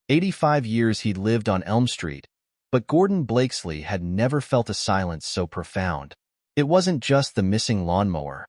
85 years he'd lived on Elm Street, but Gordon Blakesley had never felt a silence so profound. It wasn't just the missing lawnmower.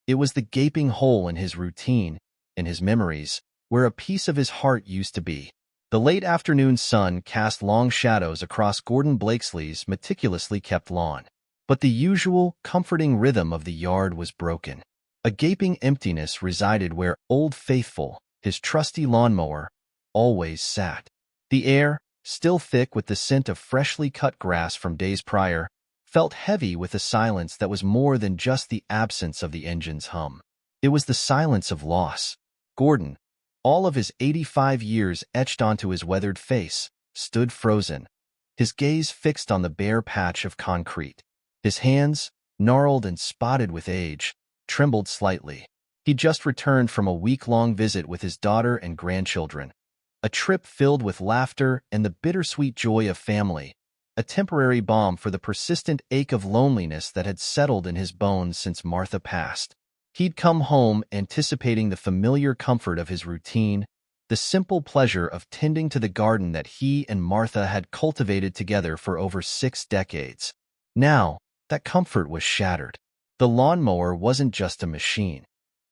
It was the gaping hole in his routine, in his memories, where a piece of his heart used to be. The late afternoon sun cast long shadows across Gordon Blakesley's meticulously kept lawn. But the usual, comforting rhythm of the yard was broken. A gaping emptiness resided where Old Faithful, his trusty lawnmower, always sat. The air, still thick with the scent of freshly cut grass from days prior, felt heavy with a silence that was more than just the absence of the engine's hum. It was the silence of loss. Gordon, all of his 85 years etched onto his weathered face, stood frozen, his gaze fixed on the bare patch of concrete. His hands, gnarled and spotted with age, trembled slightly. He'd just returned from a week-long visit with his daughter and grandchildren, a trip filled with laughter and the bittersweet joy of family, a temporary balm for the persistent ache of loneliness that had settled in his bones since Martha passed. He'd come home anticipating the familiar comfort of his routine, the simple pleasure of tending to the garden that he and Martha had cultivated together for over 6 decades. Now, that comfort was shattered. The lawnmower wasn't just a machine.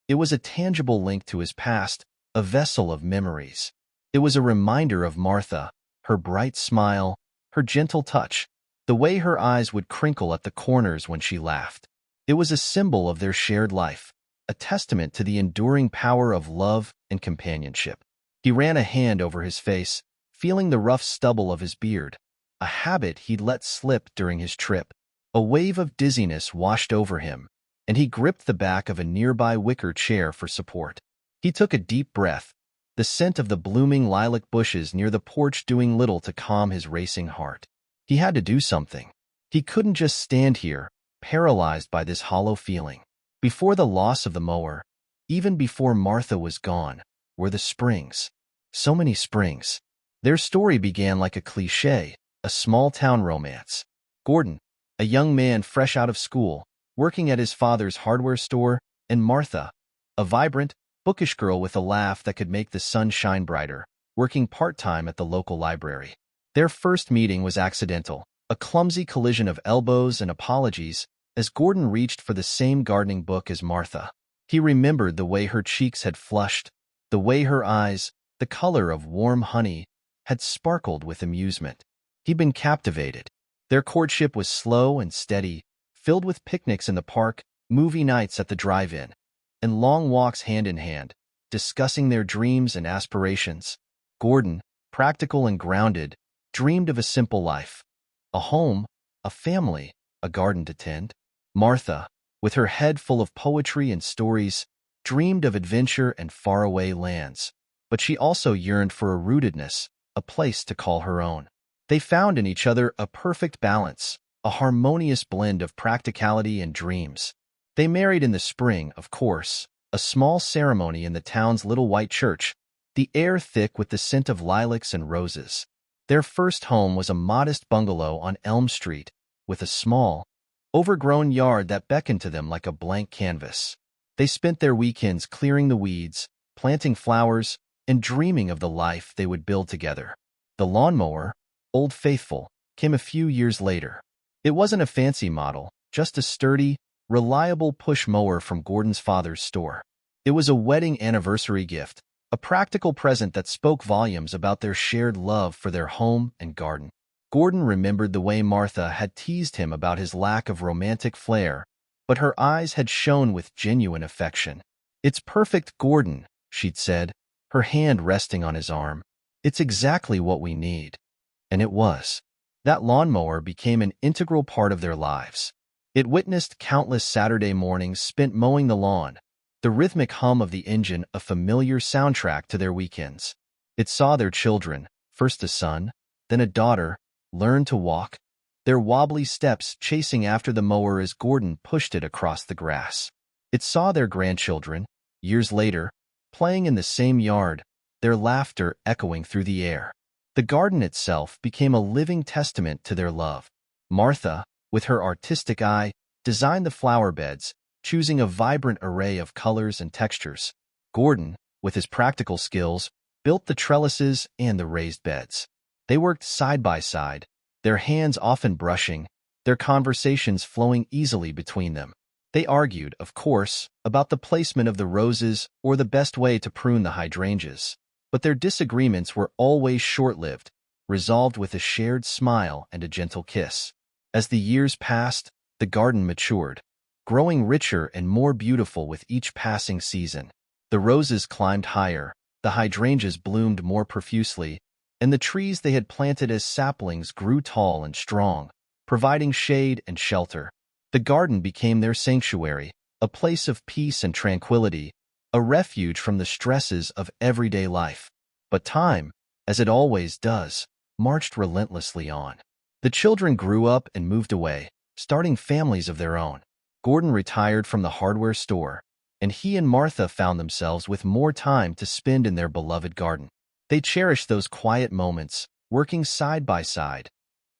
It was a tangible link to his past, a vessel of memories. It was a reminder of Martha, her bright smile, her gentle touch, the way her eyes would crinkle at the corners when she laughed. It was a symbol of their shared life, a testament to the enduring power of love and companionship. He ran a hand over his face, feeling the rough stubble of his beard, a habit he'd let slip during his trip. A wave of dizziness washed over him, and he gripped the back of a nearby wicker chair for support. He took a deep breath, the scent of the blooming lilac bushes near the porch doing little to calm his racing heart. He had to do something. He couldn't just stand here, paralyzed by this hollow feeling. Before the loss of the mower, even before Martha was gone, were the springs. So many springs. Their story began like a cliché, a small-town romance. Gordon, a young man fresh out of school, working at his father's hardware store, and Martha, a vibrant, bookish girl with a laugh that could make the sun shine brighter, working part-time at the local library. Their first meeting was accidental, a clumsy collision of elbows and apologies as Gordon reached for the same gardening book as Martha. He remembered the way her cheeks had flushed, the way her eyes, the color of warm honey, had sparkled with amusement. He'd been captivated. Their courtship was slow and steady, filled with picnics in the park, movie nights at the drive-in, and long walks hand in hand, discussing their dreams and aspirations. Gordon, practical and grounded, dreamed of a simple life. A home, a family, a garden to tend. Martha, with her head full of poetry and stories, dreamed of adventure and faraway lands. But she also yearned for a rootedness, a place to call her own. They found in each other a perfect balance, a harmonious blend of practicality and dreams. They married in the spring, of course, a small ceremony in the town's little white church, the air thick with the scent of lilacs and roses. Their first home was a modest bungalow on Elm Street, with a small, overgrown yard that beckoned to them like a blank canvas. They spent their weekends clearing the weeds, planting flowers, and dreaming of the life they would build together. The lawnmower, Old Faithful, came a few years later. It wasn't a fancy model, just a sturdy, reliable push mower from Gordon's father's store. It was a wedding anniversary gift, a practical present that spoke volumes about their shared love for their home and garden. Gordon remembered the way Martha had teased him about his lack of romantic flair, but her eyes had shone with genuine affection. "It's perfect, Gordon," she'd said, her hand resting on his arm. "It's exactly what we need." And it was. That lawnmower became an integral part of their lives. It witnessed countless Saturday mornings spent mowing the lawn, the rhythmic hum of the engine a familiar soundtrack to their weekends. It saw their children, first a son, then a daughter, learn to walk, their wobbly steps chasing after the mower as Gordon pushed it across the grass. It saw their grandchildren, years later, playing in the same yard, their laughter echoing through the air. The garden itself became a living testament to their love. Martha, with her artistic eye, designed the flower beds, choosing a vibrant array of colors and textures. Gordon, with his practical skills, built the trellises and the raised beds. They worked side by side, their hands often brushing, their conversations flowing easily between them. They argued, of course, about the placement of the roses or the best way to prune the hydrangeas. But their disagreements were always short-lived, resolved with a shared smile and a gentle kiss. As the years passed, the garden matured, growing richer and more beautiful with each passing season. The roses climbed higher, the hydrangeas bloomed more profusely, and the trees they had planted as saplings grew tall and strong, providing shade and shelter. The garden became their sanctuary, a place of peace and tranquility, a refuge from the stresses of everyday life. But time, as it always does, marched relentlessly on. The children grew up and moved away, starting families of their own. Gordon retired from the hardware store, and he and Martha found themselves with more time to spend in their beloved garden. They cherished those quiet moments, working side by side,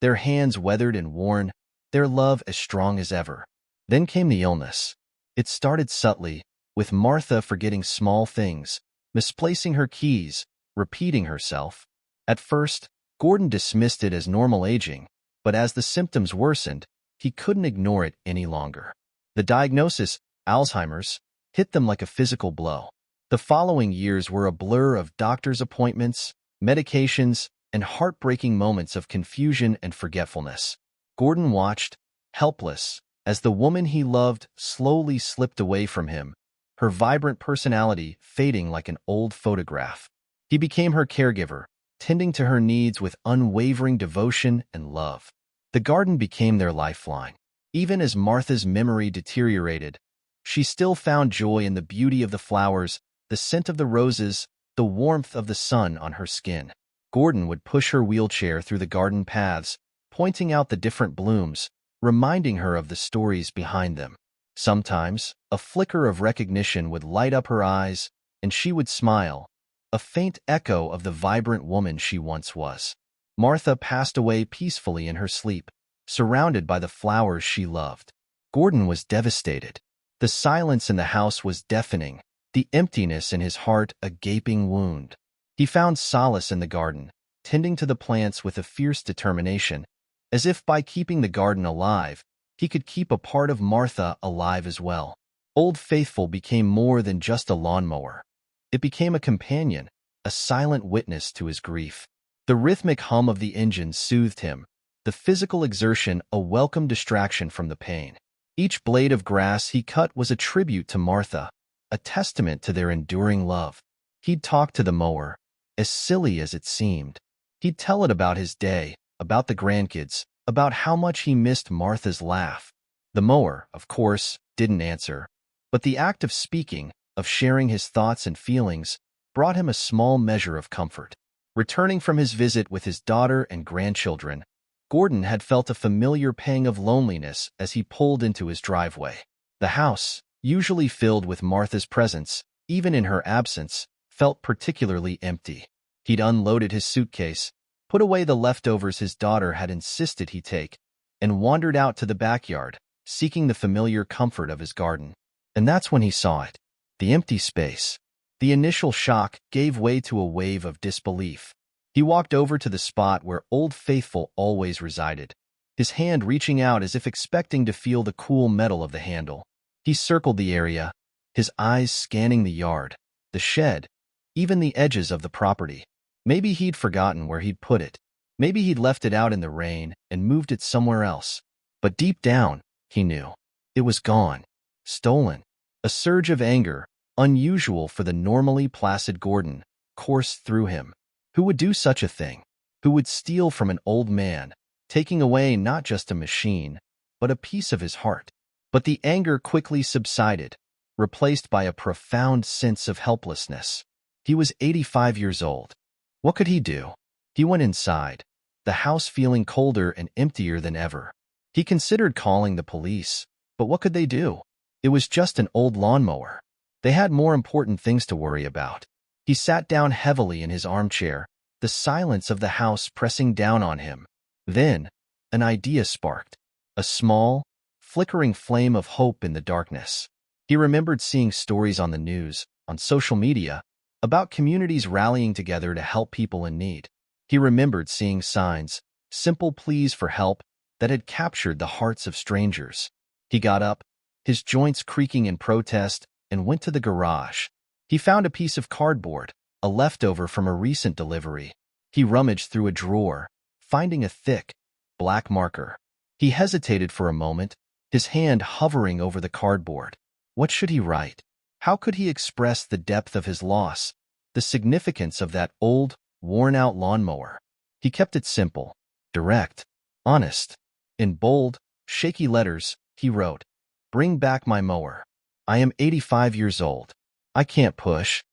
their hands weathered and worn, their love as strong as ever. Then came the illness. It started subtly, with Martha forgetting small things, misplacing her keys, repeating herself. At first, Gordon dismissed it as normal aging, but as the symptoms worsened, he couldn't ignore it any longer. The diagnosis, Alzheimer's, hit them like a physical blow. The following years were a blur of doctor's appointments, medications, and heartbreaking moments of confusion and forgetfulness. Gordon watched, helpless, as the woman he loved slowly slipped away from him, her vibrant personality fading like an old photograph. He became her caregiver, tending to her needs with unwavering devotion and love. The garden became their lifeline. Even as Martha's memory deteriorated, she still found joy in the beauty of the flowers, the scent of the roses, the warmth of the sun on her skin. Gordon would push her wheelchair through the garden paths, pointing out the different blooms, reminding her of the stories behind them. Sometimes, a flicker of recognition would light up her eyes, and she would smile, a faint echo of the vibrant woman she once was. Martha passed away peacefully in her sleep, surrounded by the flowers she loved. Gordon was devastated. The silence in the house was deafening, the emptiness in his heart a gaping wound. He found solace in the garden, tending to the plants with a fierce determination, as if by keeping the garden alive, he could keep a part of Martha alive as well. Old Faithful became more than just a lawnmower. It became a companion, a silent witness to his grief. The rhythmic hum of the engine soothed him, the physical exertion a welcome distraction from the pain. Each blade of grass he cut was a tribute to Martha, a testament to their enduring love. He'd talk to the mower, as silly as it seemed. He'd tell it about his day, about the grandkids, about how much he missed Martha's laugh. The mower, of course, didn't answer, but the act of speaking, of sharing his thoughts and feelings, brought him a small measure of comfort. Returning from his visit with his daughter and grandchildren, Gordon had felt a familiar pang of loneliness as he pulled into his driveway. The house, usually filled with Martha's presence, even in her absence, felt particularly empty. He'd unloaded his suitcase, put away the leftovers his daughter had insisted he take, and wandered out to the backyard, seeking the familiar comfort of his garden. And that's when he saw it, the empty space. The initial shock gave way to a wave of disbelief. He walked over to the spot where Old Faithful always resided, his hand reaching out as if expecting to feel the cool metal of the handle. He circled the area, his eyes scanning the yard, the shed, even the edges of the property. Maybe he'd forgotten where he'd put it. Maybe he'd left it out in the rain and moved it somewhere else. But deep down, he knew. It was gone. Stolen. A surge of anger, unusual for the normally placid Gordon, coursed through him. Who would do such a thing? Who would steal from an old man, taking away not just a machine, but a piece of his heart? But the anger quickly subsided, replaced by a profound sense of helplessness. He was 85 years old. What could he do? He went inside, the house feeling colder and emptier than ever. He considered calling the police, but what could they do? It was just an old lawnmower. They had more important things to worry about. He sat down heavily in his armchair, the silence of the house pressing down on him. Then, an idea sparked. A small, flickering flame of hope in the darkness. He remembered seeing stories on the news, on social media, about communities rallying together to help people in need. He remembered seeing signs, simple pleas for help, that had captured the hearts of strangers. He got up, his joints creaking in protest, and went to the garage. He found a piece of cardboard, a leftover from a recent delivery. He rummaged through a drawer, finding a thick, black marker. He hesitated for a moment, his hand hovering over the cardboard. What should he write? How could he express the depth of his loss, the significance of that old, worn-out lawnmower? He kept it simple, direct, honest. In bold, shaky letters, he wrote, "Bring back my mower. I am 85 years old. I can't push."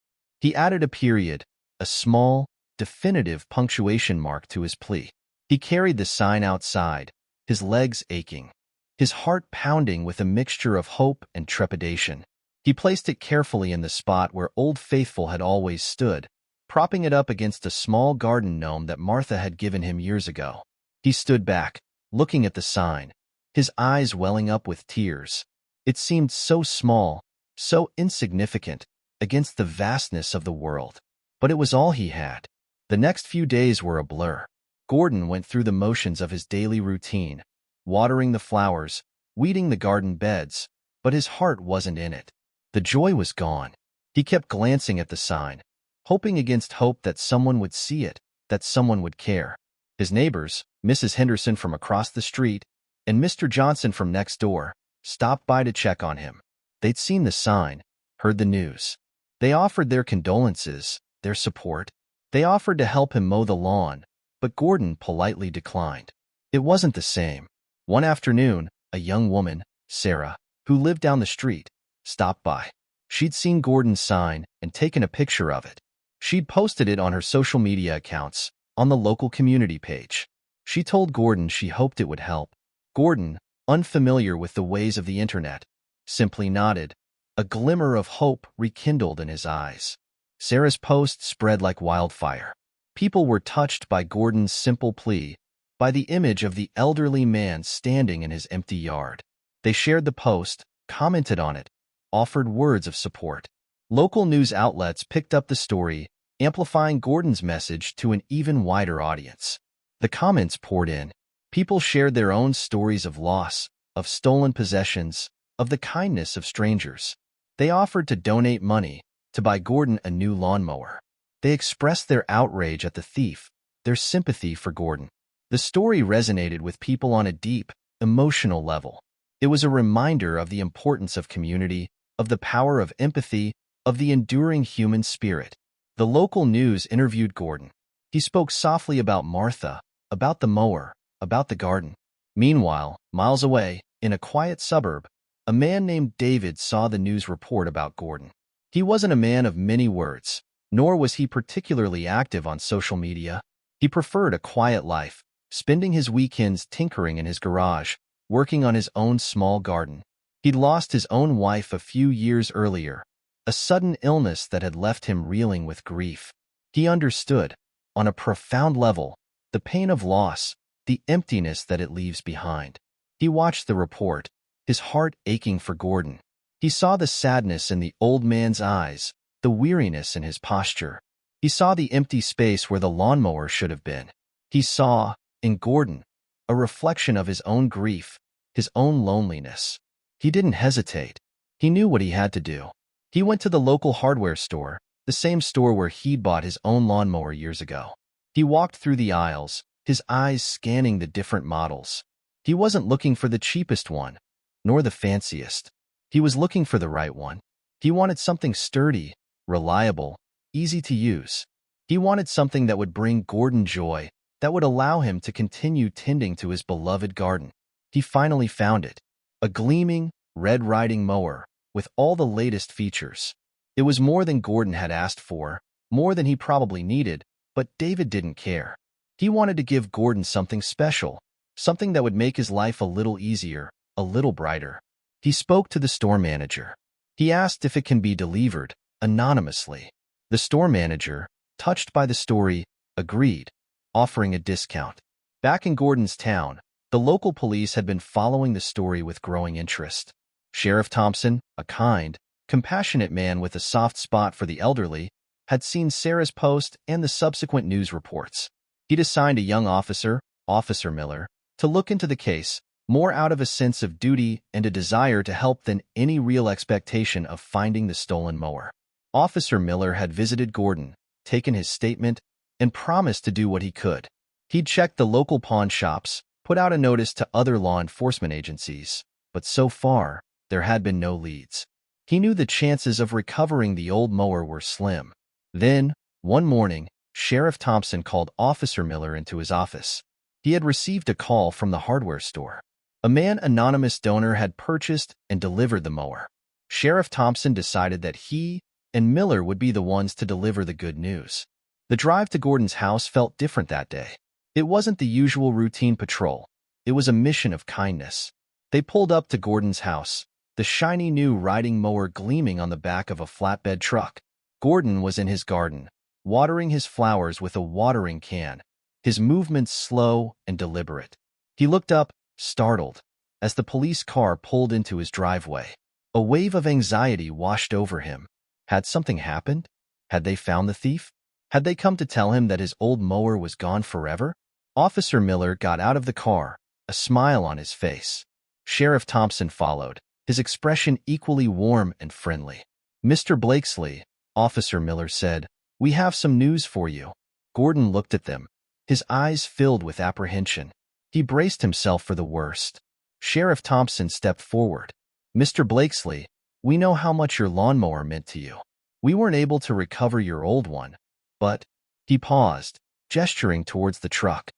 He added a period, a small, definitive punctuation mark to his plea. He carried the sign outside, his legs aching, his heart pounding with a mixture of hope and trepidation. He placed it carefully in the spot where Old Faithful had always stood, propping it up against a small garden gnome that Martha had given him years ago. He stood back, looking at the sign, his eyes welling up with tears. It seemed so small, so insignificant, against the vastness of the world. But it was all he had. The next few days were a blur. Gordon went through the motions of his daily routine, watering the flowers, weeding the garden beds, but his heart wasn't in it. The joy was gone. He kept glancing at the sign, hoping against hope that someone would see it, that someone would care. His neighbors, Mrs. Henderson from across the street and Mr. Johnson from next door, stopped by to check on him. They'd seen the sign, heard the news. They offered their condolences, their support. They offered to help him mow the lawn, but Gordon politely declined. It wasn't the same. One afternoon, a young woman, Sarah, who lived down the street, stopped by. She'd seen Gordon's sign and taken a picture of it. She'd posted it on her social media accounts, on the local community page. She told Gordon she hoped it would help. Gordon, unfamiliar with the ways of the internet, simply nodded, a glimmer of hope rekindled in his eyes. Sarah's post spread like wildfire. People were touched by Gordon's simple plea, by the image of the elderly man standing in his empty yard. They shared the post, commented on it, offered words of support. Local news outlets picked up the story, amplifying Gordon's message to an even wider audience. The comments poured in. People shared their own stories of loss, of stolen possessions, of the kindness of strangers. They offered to donate money, to buy Gordon a new lawnmower. They expressed their outrage at the thief, their sympathy for Gordon. The story resonated with people on a deep, emotional level. It was a reminder of the importance of community, of the power of empathy, of the enduring human spirit. The local news interviewed Gordon. He spoke softly about Martha, about the mower, about the garden. Meanwhile, miles away, in a quiet suburb, a man named David saw the news report about Gordon. He wasn't a man of many words, nor was he particularly active on social media. He preferred a quiet life, spending his weekends tinkering in his garage, working on his own small garden. He'd lost his own wife a few years earlier, a sudden illness that had left him reeling with grief. He understood, on a profound level, the pain of loss, the emptiness that it leaves behind. He watched the report, his heart aching for Gordon. He saw the sadness in the old man's eyes, the weariness in his posture. He saw the empty space where the lawnmower should have been. He saw, in Gordon, a reflection of his own grief, his own loneliness. He didn't hesitate. He knew what he had to do. He went to the local hardware store, the same store where he'd bought his own lawnmower years ago. He walked through the aisles, his eyes scanning the different models. He wasn't looking for the cheapest one, nor the fanciest. He was looking for the right one. He wanted something sturdy, reliable, easy to use. He wanted something that would bring Gordon joy, that would allow him to continue tending to his beloved garden. He finally found it. A gleaming, red riding mower, with all the latest features. It was more than Gordon had asked for, more than he probably needed, but David didn't care. He wanted to give Gordon something special, something that would make his life a little easier, a little brighter. He spoke to the store manager. He asked if it can be delivered, anonymously. The store manager, touched by the story, agreed, offering a discount. Back in Gordon's town, the local police had been following the story with growing interest. Sheriff Thompson, a kind, compassionate man with a soft spot for the elderly, had seen Sarah's post and the subsequent news reports. He'd assigned a young officer, Officer Miller, to look into the case, more out of a sense of duty and a desire to help than any real expectation of finding the stolen mower. Officer Miller had visited Gordon, taken his statement, and promised to do what he could. He'd checked the local pawn shops, put out a notice to other law enforcement agencies, but so far, there had been no leads. He knew the chances of recovering the old mower were slim. Then, one morning, Sheriff Thompson called Officer Miller into his office. He had received a call from the hardware store. A anonymous donor had purchased and delivered the mower. Sheriff Thompson decided that he and Miller would be the ones to deliver the good news. The drive to Gordon's house felt different that day. It wasn't the usual routine patrol. It was a mission of kindness. They pulled up to Gordon's house, the shiny new riding mower gleaming on the back of a flatbed truck. Gordon was in his garden, watering his flowers with a watering can, his movements slow and deliberate. He looked up, startled, as the police car pulled into his driveway. A wave of anxiety washed over him. Had something happened? Had they found the thief? Had they come to tell him that his old mower was gone forever? Officer Miller got out of the car, a smile on his face. Sheriff Thompson followed, his expression equally warm and friendly. "Mr. Blakesley," Officer Miller said, "we have some news for you." Gordon looked at them, his eyes filled with apprehension. He braced himself for the worst. Sheriff Thompson stepped forward. "Mr. Blakesley, we know how much your lawnmower meant to you. We weren't able to recover your old one, but—" He paused, gesturing towards the truck.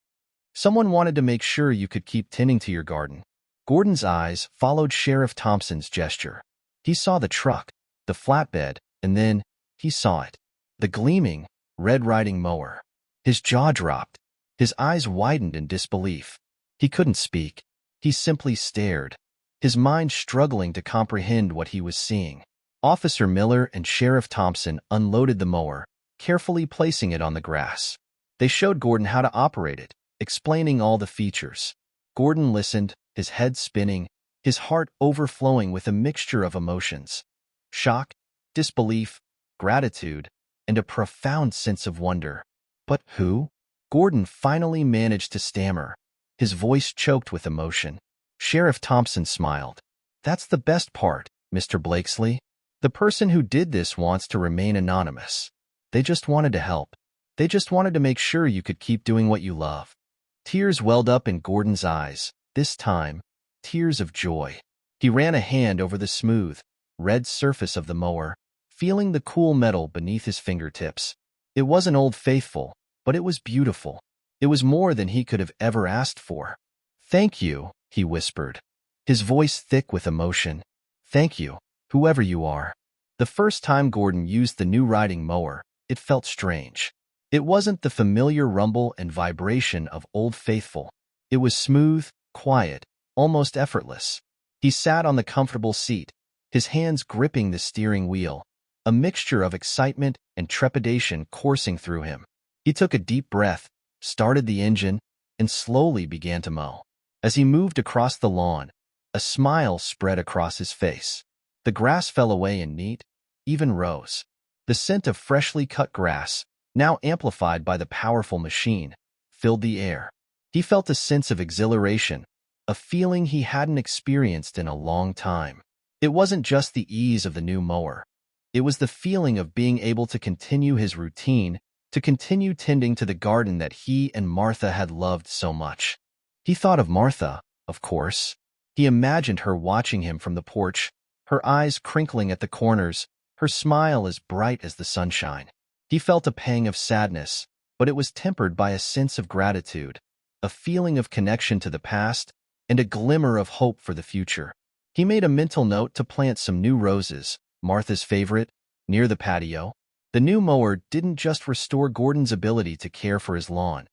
"Someone wanted to make sure you could keep tending to your garden." Gordon's eyes followed Sheriff Thompson's gesture. He saw the truck, the flatbed, and then he saw it. The gleaming, red riding mower. His jaw dropped. His eyes widened in disbelief. He couldn't speak. He simply stared, his mind struggling to comprehend what he was seeing. Officer Miller and Sheriff Thompson unloaded the mower, carefully placing it on the grass. They showed Gordon how to operate it, explaining all the features. Gordon listened, his head spinning, his heart overflowing with a mixture of emotions: shock, disbelief, gratitude, and a profound sense of wonder. "But who?" Gordon finally managed to stammer, his voice choked with emotion. Sheriff Thompson smiled. "That's the best part, Mr. Blakesley. The person who did this wants to remain anonymous. They just wanted to help. They just wanted to make sure you could keep doing what you love." Tears welled up in Gordon's eyes, this time, tears of joy. He ran a hand over the smooth, red surface of the mower, feeling the cool metal beneath his fingertips. It wasn't Old Faithful, but it was beautiful. It was more than he could have ever asked for. "Thank you," he whispered, his voice thick with emotion. "Thank you, whoever you are." The first time Gordon used the new riding mower, it felt strange. It wasn't the familiar rumble and vibration of Old Faithful. It was smooth, quiet, almost effortless. He sat on the comfortable seat, his hands gripping the steering wheel, a mixture of excitement and trepidation coursing through him. He took a deep breath, started the engine, and slowly began to mow. As he moved across the lawn, a smile spread across his face. The grass fell away in neat, even rows. The scent of freshly cut grass, now amplified by the powerful machine, filled the air. He felt a sense of exhilaration, a feeling he hadn't experienced in a long time. It wasn't just the ease of the new mower. It was the feeling of being able to continue his routine, to continue tending to the garden that he and Martha had loved so much. He thought of Martha, of course. He imagined her watching him from the porch, her eyes crinkling at the corners, her smile as bright as the sunshine. He felt a pang of sadness, but it was tempered by a sense of gratitude, a feeling of connection to the past, and a glimmer of hope for the future. He made a mental note to plant some new roses, Martha's favorite, near the patio. The new mower didn't just restore Gordon's ability to care for his lawn.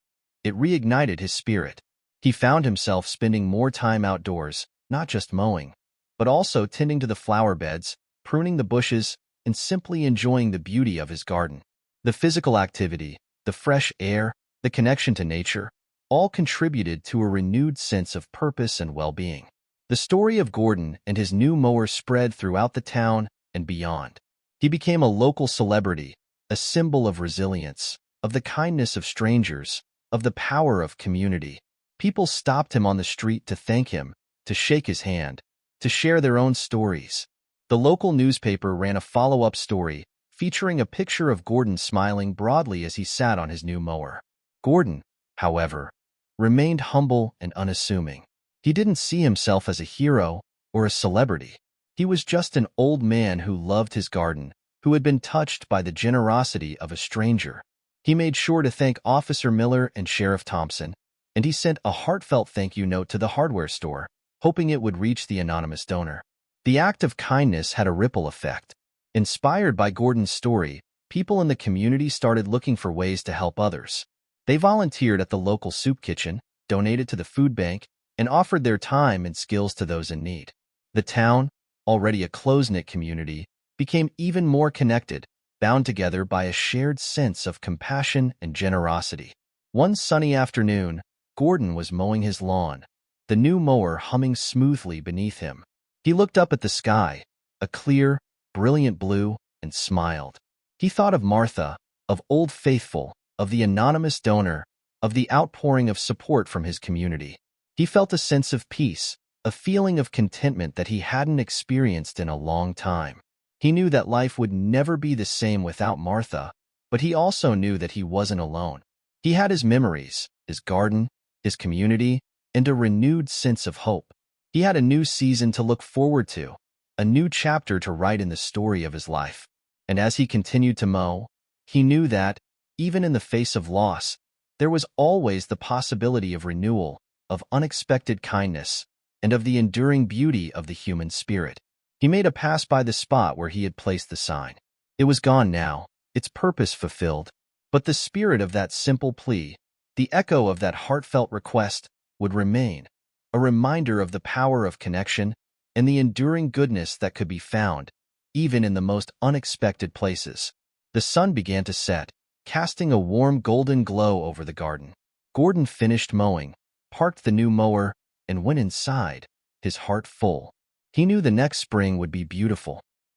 It reignited his spirit. He found himself spending more time outdoors, not just mowing, but also tending to the flower beds, pruning the bushes, and simply enjoying the beauty of his garden. The physical activity, the fresh air, the connection to nature, all contributed to a renewed sense of purpose and well-being. The story of Gordon and his new mower spread throughout the town and beyond. He became a local celebrity, a symbol of resilience, of the kindness of strangers, of the power of community. People stopped him on the street to thank him, to shake his hand, to share their own stories. The local newspaper ran a follow-up story featuring a picture of Gordon smiling broadly as he sat on his new mower. Gordon, however, remained humble and unassuming. He didn't see himself as a hero or a celebrity. He was just an old man who loved his garden, who had been touched by the generosity of a stranger. He made sure to thank Officer Miller and Sheriff Thompson, and he sent a heartfelt thank you note to the hardware store, hoping it would reach the anonymous donor. The act of kindness had a ripple effect. Inspired by Gordon's story, people in the community started looking for ways to help others. They volunteered at the local soup kitchen, donated to the food bank, and offered their time and skills to those in need. The town, already a close-knit community, became even more connected, bound together by a shared sense of compassion and generosity. One sunny afternoon, Gordon was mowing his lawn, the new mower humming smoothly beneath him. He looked up at the sky, a clear, brilliant blue, and smiled. He thought of Martha, of Old Faithful, of the anonymous donor, of the outpouring of support from his community. He felt a sense of peace, a feeling of contentment that he hadn't experienced in a long time. He knew that life would never be the same without Martha, but he also knew that he wasn't alone. He had his memories, his garden, his community, and a renewed sense of hope. He had a new season to look forward to, a new chapter to write in the story of his life. And as he continued to mow, he knew that, even in the face of loss, there was always the possibility of renewal, of unexpected kindness, and of the enduring beauty of the human spirit. He made a pass by the spot where he had placed the sign. It was gone now, its purpose fulfilled, but the spirit of that simple plea, the echo of that heartfelt request, would remain, a reminder of the power of connection and the enduring goodness that could be found, even in the most unexpected places. The sun began to set, casting a warm golden glow over the garden. Gordon finished mowing, parked the new mower, and went inside, his heart full. He knew the next spring would be beautiful.